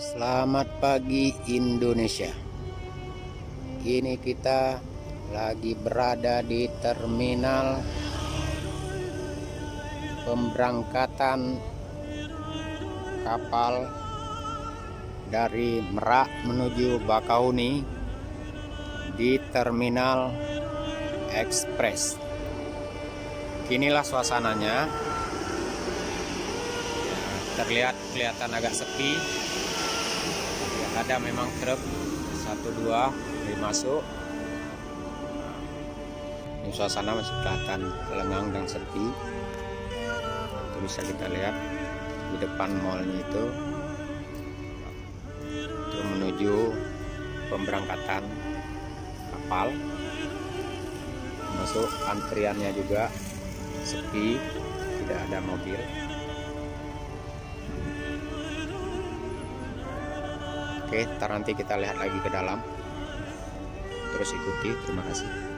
Selamat pagi Indonesia. Kini kita lagi berada di terminal pemberangkatan kapal dari Merak menuju Bakauheni di Terminal Ekspres. Inilah suasananya. Kelihatan agak sepi. Ya, ada memang truk 1-2 masuk. Ini suasana masih kelihatan lengang dan sepi. Itu bisa kita lihat di depan mallnya itu menuju pemberangkatan kapal. Masuk antriannya juga sepi, tidak ada mobil. Oke, ntar nanti kita lihat lagi ke dalam. Terus ikuti, terima kasih.